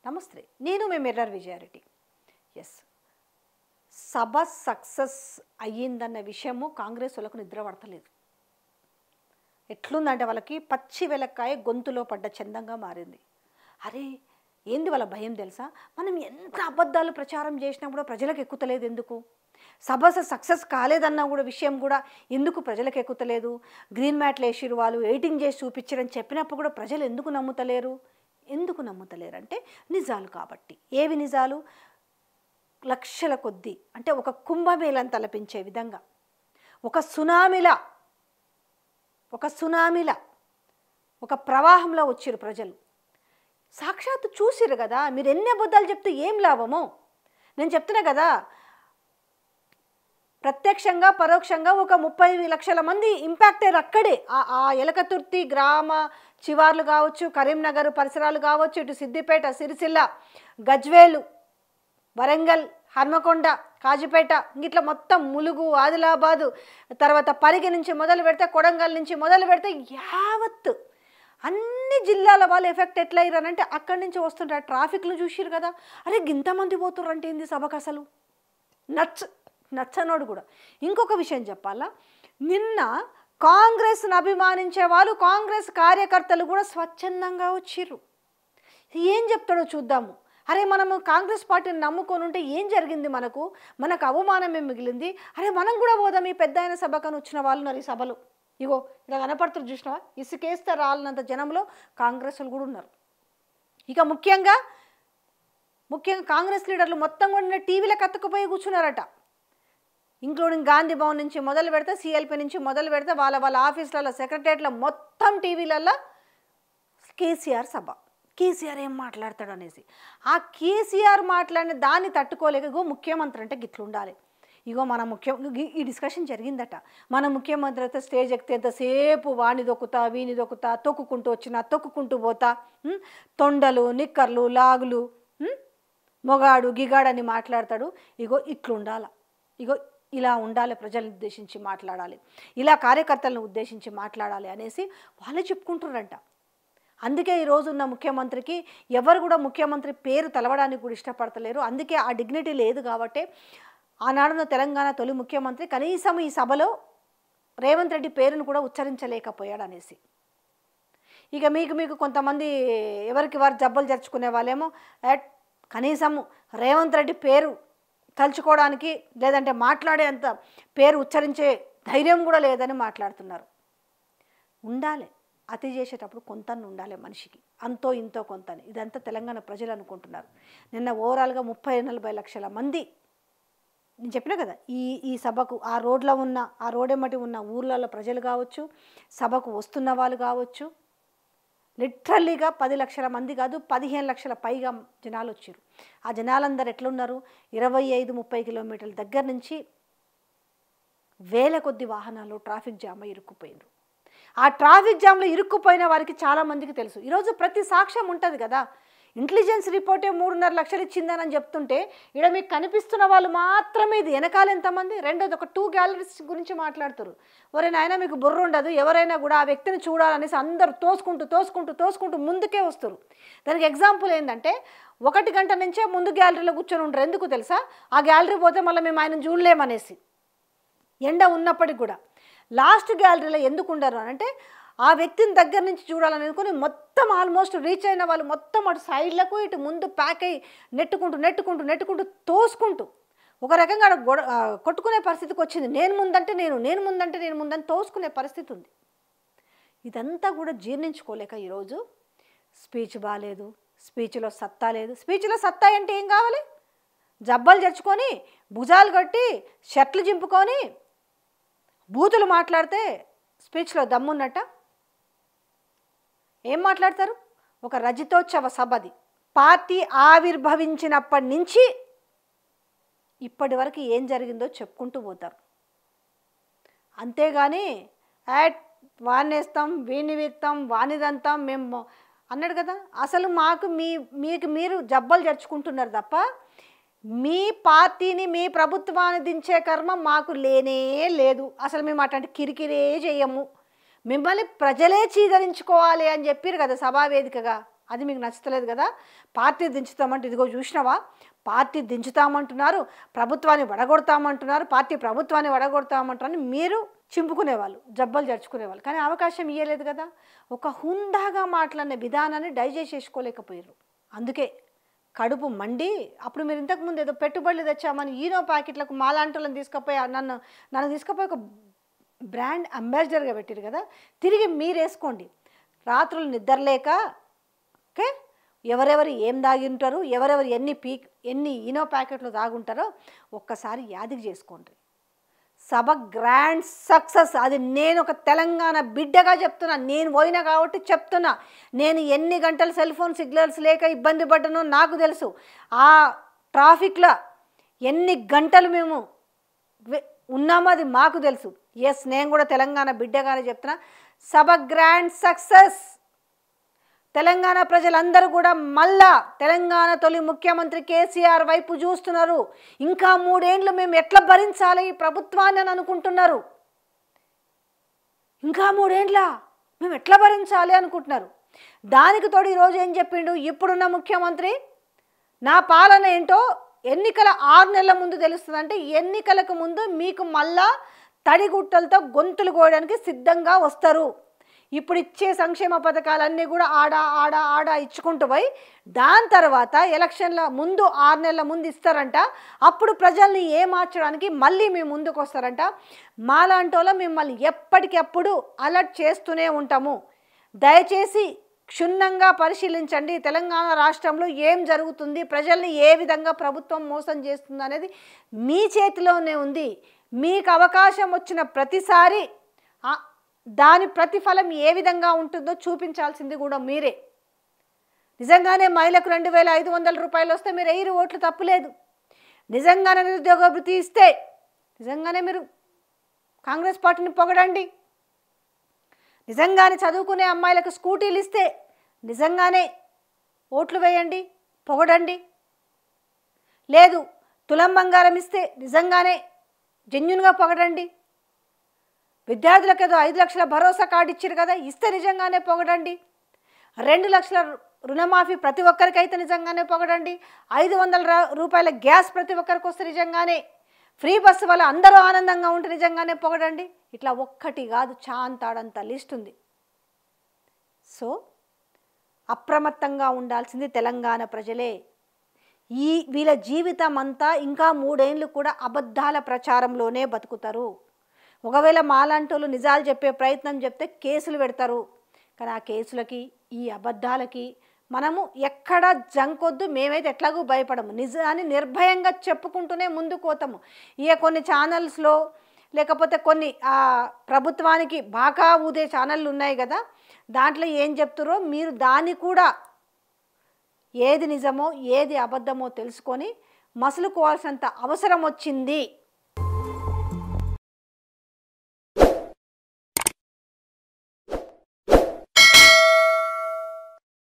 నమస్తే, నేను మీ mirror Vijaya Reddy. Yes, సభ success అయ్యిందన్న విషయము కాంగ్రెస్ వాళ్ళకు నిద్ర పడతలేదు. ఎట్లుందంటే వాళ్ళకి పచ్చి వెలక్కాయ గొంతులో పడ్డ చందంగా మారింది. అరే ఏంది వాళ్ళ భయం తెలుసా? మనం ఎంత అబద్ధాలు ప్రచారం చేసినా కూడా ప్రజలకు ఎక్కుతలేదు ఎందుకు? సభ సక్సెస్ కాలేదన్న కూడా విషయం కూడా ఎందుకు ప్రజలకు ఎక్కుతలేదు? గ్రీన్ మ్యాట్లు వేసిరు, వాళ్ళు ఎయిటింగ్ చేసి చూపించారని చెప్పినప్పుడు కూడా ప్రజలు ఎందుకు నమ్ముతలేరు? ఎందుకు నమ్ముతలేరు అంటే నిజాలు కాబట్టి. ఏవి నిజాలు? లక్షల కొద్దీ, అంటే ఒక కుంభమేళం తలపించే విధంగా, ఒక సునామీలా ఒక ప్రవాహంలో వచ్చిరు ప్రజలు. సాక్షాత్తు చూసిరు కదా. మీరు ఎన్ని అబద్ధాలు చెప్తే ఏం లాభమో? నేను చెప్తున్నా కదా, ప్రత్యక్షంగా పరోక్షంగా ఒక 30 లక్షల మంది ఇంపాక్ట్ అయ్యారు అక్కడే. ఆ ఎలకతుర్తి గ్రామ చివార్లు కావచ్చు, కరీంనగర్ పరిసరాలు కావచ్చు, ఇటు సిద్దిపేట, సిరిసిల్ల, గజ్వేలు, వరంగల్, హన్మకొండ, కాజీపేట, ఇట్లా మొత్తం ములుగు, ఆదిలాబాదు, తర్వాత పరిగి నుంచి మొదలు పెడితే, కొడంగల్ నుంచి మొదలు పెడితే యావత్ అన్ని జిల్లాల వాళ్ళు ఎఫెక్ట్ ఎట్లా అయ్యారనంటే అక్కడి నుంచి వస్తుంటారు. ట్రాఫిక్లు చూసిరు కదా. అరే ఇంతమంది పోతుర్రంటే ఏంది సభకు? అసలు నచ్చనోడు కూడా. ఇంకొక విషయం చెప్పాలా, నిన్న కాంగ్రెస్ను అభిమానించే వాళ్ళు, కాంగ్రెస్ కార్యకర్తలు కూడా స్వచ్ఛందంగా వచ్చిర్రు. ఏం చెప్తాడో చూద్దాము. అరే మనము కాంగ్రెస్ పార్టీని నమ్ముకొని ఉంటే ఏం జరిగింది? మనకు అవమానమే మిగిలింది. అరే మనం కూడా పోదాం ఈ పెద్ద అయిన సభకని వచ్చిన వాళ్ళు ఉన్నారు ఈ సభలో. ఇగో ఇలా కనపడుతున్నారు చూసినావా? ఇసుకేస్తే రాలినంత జనంలో కాంగ్రెస్లు కూడా ఉన్నారు. ఇక ముఖ్యంగా కాంగ్రెస్ లీడర్లు మొత్తం కూడా టీవీలకు అతుక్కుపోయి కూర్చున్నారట. ఇంక్లూడింగ్ గాంధీ భవన్ నుంచి మొదలు పెడితే, సిఎల్పి నుంచి మొదలు పెడితే, వాళ్ళ ఆఫీసులలో, సెక్రటరియట్లో మొత్తం టీవీలలో కేసీఆర్ సభ. కేసీఆర్ ఏం మాట్లాడతాడు అనేసి. ఆ కేసీఆర్ మాట్లాడిన దాన్ని తట్టుకోలేక, ఇగో ముఖ్యమంత్రి అంటే గిట్లుండాలి, ఇగో ఈ డిస్కషన్ జరిగిందట. మన ముఖ్యమంత్రి అయితే స్టేజ్ ఎక్కితే ఎంతసేపు వాణి దొక్కుతా వీని దొక్కుతా, తొక్కుకుంటూ వచ్చినా తొక్కుకుంటూ పోతా, తొండలు నిక్కర్లు లాగులు, మొగాడు గిగాడని మాట్లాడతాడు. ఇగో ఇట్లుండాల, ఇగో ఇలా ఉండాలి, ప్రజలను ఉద్దేశించి మాట్లాడాలి, ఇలా కార్యకర్తలను ఉద్దేశించి మాట్లాడాలి అనేసి వాళ్ళే చెప్పుకుంటున్నారంట. అందుకే ఈరోజు ఉన్న ముఖ్యమంత్రికి ఎవరు కూడా ముఖ్యమంత్రి పేరు తెలవడానికి కూడా ఇష్టపడతలేరు. అందుకే ఆ డిగ్నిటీ లేదు కాబట్టి ఆనాడున్న తెలంగాణ తొలి ముఖ్యమంత్రి కనీసం ఈ సభలో రేవంత్ రెడ్డి పేరును కూడా ఉచ్చరించలేకపోయాడు అనేసి. ఇక మీకు కొంతమంది ఎవరికి వారు జబ్బలు జరుచుకునే వాళ్ళేమో కనీసం రేవంత్ రెడ్డి పేరు తలుచుకోవడానికి, లేదంటే మాట్లాడే అంత పేరు ఉచ్చరించే ధైర్యం కూడా లేదని మాట్లాడుతున్నారు. ఉండాలి, అతి చేసేటప్పుడు కొంత ఉండాలి మనిషికి, అంతో ఇంతో కొంతని. ఇదంతా తెలంగాణ ప్రజలు అనుకుంటున్నారు. నిన్న ఓవరాల్గా 30-40 లక్షల మంది, నేను చెప్పినా కదా, ఈ సభకు ఆ రోడ్లో ఉన్న, ఆ రోడ్డెమ్మటి ఉన్న ఊర్లలో ప్రజలు కావచ్చు, సభకు వస్తున్న వాళ్ళు కావచ్చు, లిటరల్లీగా 10 లక్షల మంది కాదు, 15 లక్షల పైగా జనాలు వచ్చారు. ఆ జనాలందరూ ఎట్లున్నారు? 25-30 కిలోమీటర్ల దగ్గర నుంచి వేల కొద్ది వాహనాలు ట్రాఫిక్ జామ్లో ఇరుక్కుపోయినారు. ఆ ట్రాఫిక్ జామ్లో ఇరుక్కుపోయిన వారికి చాలామందికి తెలుసు. ఈరోజు ప్రతి సాక్ష్యం ఉంటుంది కదా. ఇంటెలిజెన్స్ రిపోర్టే 3.5 లక్షలు ఇచ్చిందని చెప్తుంటే, ఇక్కడ మీకు కనిపిస్తున్న వాళ్ళు మాత్రమే ఇది. వెనకాల ఎంతమంది? రెండోది ఒక 2 గ్యాలరీస్ గురించి మాట్లాడుతారు. ఎవరైనా మీకు బుర్ర ఉండదు, ఎవరైనా కూడా ఆ వ్యక్తిని చూడాలనేసి అందరూ తోసుకుంటూ ముందుకే వస్తారు. దానికి ఎగ్జాంపుల్ ఏంటంటే, 1 గంట నుంచే ముందు గ్యాలరీలో కూర్చొని ఉంటారు. ఎందుకు తెలుసా? ఆ గ్యాలరీ పోతే మళ్ళీ మేము ఆయన చూడలేమనేసి, ఎండ ఉన్నప్పటికి కూడా. లాస్ట్ గ్యాలరీలో ఎందుకు ఉండరు అంటే, ఆ వ్యక్తిని దగ్గర నుంచి చూడాలనుకుని మొత్తం ఆల్మోస్ట్ రీచ్ అయిన వాళ్ళు మొత్తం అటు సైడ్లకు ఇటు ముందు ప్యాక్ అయ్యి నెట్టుకుంటూ తోసుకుంటూ ఒక రకంగా కొట్టుకునే పరిస్థితికి వచ్చింది. నేను ముందంటే తోసుకునే పరిస్థితి ఉంది. ఇదంతా కూడా జీర్ణించుకోలేక ఈరోజు స్పీచ్ బాగాలేదు, స్పీచ్లో సత్తా లేదు. స్పీచ్లో సత్తా అంటే ఏం కావాలి? జబ్బలు జరుచుకొని, భుజాలు కట్టి, షర్ట్లు చింపుకొని బూతులు మాట్లాడితే స్పీచ్లో దమ్మున్నట్ట? ఏం మాట్లాడతారు? ఒక రజతోత్సవ సభది. పార్టీ ఆవిర్భవించినప్పటి నుంచి ఇప్పటి వరకు ఏం జరిగిందో చెప్పుకుంటూ పోతారు. అంతేగాని వానేస్తాం, వీని వీక్తాం, వానిదంతాం మేము అన్నాడు కదా. అసలు మీకు మీరు జబ్బలు జరుచుకుంటున్నారు తప్ప మీ పార్టీని, మీ ప్రభుత్వాన్ని దించే కర్మ మాకు లేనే లేదు. అసలు మేము అట్లాంటి కిరికిరే చేయము. మిమ్మల్ని ప్రజలే చీదరించుకోవాలి అని చెప్పారు కదా సభావేదికగా. అది మీకు నచ్చలేదు కదా, పార్టీ దించుతామంటే ఇదిగో చూసినావా, పార్టీ దించుతామంటున్నారు, ప్రభుత్వాన్ని వడగొడతామంటున్నారు, ప్రభుత్వాన్ని వడగొడతామంటారని మీరు చింపుకునేవాళ్ళు, జబ్బలు జరుచుకునేవాళ్ళు. కానీ అవకాశం ఇవ్వలేదు కదా. ఒక హుందాగా మాట్లాడిన విధానాన్ని డైజెస్ట్ చేసుకోలేకపోయారు. అందుకే కడుపు మండి అప్పుడు మీరు ఇంతకుముందు ఏదో పెట్టుబడులు తెచ్చామని ఈనో ప్యాకెట్లకు మాలాంటోళ్ళని తీసుకుపోయి నన్ను తీసుకుపోయి ఒక బ్రాండ్ అంబాసిడర్గా పెట్టారు కదా. తిరిగి మీరు వేసుకోండి. రాత్రులు నిద్రలేక ఓకే, ఎవరెవరు ఏం దాగింటారు, ఎవరెవరు ఎన్ని ఈనో ప్యాకెట్లు తాగుంటారో ఒక్కసారి యాదికి చేసుకోండి. సభ గ్రాండ్ సక్సెస్. అది నేను ఒక తెలంగాణ బిడ్డగా చెప్తున్నా, నేను పోయినా కాబట్టి చెప్తున్నా. నేను ఎన్ని గంటలు సెల్ ఫోన్ సిగ్నల్స్ లేక ఇబ్బంది పడ్డానో నాకు తెలుసు. ఆ ట్రాఫిక్లో ఎన్ని గంటలు మేము ఉన్నామో అది మాకు తెలుసు. ఎస్, నేను కూడా తెలంగాణ బిడ్డగానే చెప్తున్నా. సభ గ్రాండ్ సక్సెస్. తెలంగాణ ప్రజలందరూ కూడా మళ్ళా తెలంగాణ తొలి ముఖ్యమంత్రి కేసీఆర్ వైపు చూస్తున్నారు. ఇంకా 3 ఏళ్ళు మేము ఎట్లా భరించాలి ఈ ప్రభుత్వాన్ని అని అనుకుంటున్నారు. ఇంకా 3 ఏళ్ళ మేము ఎట్లా భరించాలి అనుకుంటున్నారు. దానికి తోడు ఈరోజు ఏం చెప్పిండు, ఇప్పుడున్న ముఖ్యమంత్రి నా పాలన ఏంటో ఎన్నికల 6 నెలల ముందు తెలుస్తుందంటే, ఎన్నికలకు ముందు మీకు మళ్ళా తడిగుట్టలతో గొంతులు కోయడానికి సిద్ధంగా వస్తారు. ఇప్పుడు ఇచ్చే సంక్షేమ పథకాలన్నీ కూడా ఆడ ఇచ్చుకుంటూ పోయి దాని తర్వాత ఎలక్షన్ల ముందు 6 నెలల ముందు ఇస్తారంట. అప్పుడు ప్రజల్ని మార్చడానికి మళ్ళీ మేము ముందుకు వస్తారంట. మాలాంటోలో మిమ్మల్ని ఎప్పటికప్పుడు అలర్ట్ చేస్తూనే ఉంటాము. దయచేసి క్షుణ్ణంగా పరిశీలించండి. తెలంగాణ రాష్ట్రంలో ఏం జరుగుతుంది, ప్రజల్ని ఏ విధంగా ప్రభుత్వం మోసం చేస్తుంది అనేది మీ చేతిలోనే ఉంది. మీకు అవకాశం వచ్చిన ప్రతిసారి దాని ప్రతిఫలం ఏ విధంగా ఉంటుందో చూపించాల్సింది కూడా మీరే. నిజంగానే మహిళకు 2,500 రూపాయలు వస్తే మీరు 5 ఓట్లు తప్పులేదు. నిజంగానే నిరుద్యోగ భృతి ఇస్తే నిజంగానే మీరు కాంగ్రెస్ పార్టీని పొగడండి. నిజంగానే చదువుకునే అమ్మాయిలకు స్కూటీలు ఇస్తే నిజంగానే ఓట్లు వేయండి, పొగడండి. లేదు, తులం బంగారం ఇస్తే నిజంగానే జెన్యున్గా పొగడండి. విద్యార్థులకు ఏదో 5 లక్షల భరోసా కార్డు ఇచ్చారు కదా, ఇస్తే నిజంగానే పొగడండి. 2 లక్షల రుణమాఫీ ప్రతి ఒక్కరికైతే నిజంగానే పొగడండి. 500 రూపాయల గ్యాస్ ప్రతి ఒక్కరికి వస్తే నిజంగానే, ఫ్రీ బస్సు వల్ల అందరూ ఆనందంగా ఉంటే నిజంగానే పొగడండి. ఇట్లా ఒక్కటి కాదు, చాంతాడంత లిస్ట్ ఉంది. సో అప్రమత్తంగా ఉండాల్సింది తెలంగాణ ప్రజలే. వీళ్ళ జీవితం అంతా ఇంకా 3 ఏళ్ళు కూడా అబద్ధాల ప్రచారంలోనే బతుకుతారు. ఒకవేళ మాలాంటోళ్ళు నిజాలు చెప్పే ప్రయత్నం చెప్తే కేసులు పెడతారు. కానీ ఆ కేసులకి ఈ అబద్ధాలకి మనము ఎక్కడ జంకొద్దు. మేమైతే ఎట్లాగూ భయపడము, నిజాన్ని నిర్భయంగా చెప్పుకుంటూనే ముందుకు పోతాము. ఇక కొన్ని ఛానల్స్లో లేకపోతే కొన్ని ప్రభుత్వానికి బాగా ఊదే ఛానళ్ళు ఉన్నాయి కదా, దాంట్లో ఏం చెప్తారో మీరు దాన్ని కూడా ఏది నిజమో ఏది అబద్ధమో తెలుసుకొని మసులుకోవాల్సినంత అవసరం వచ్చింది.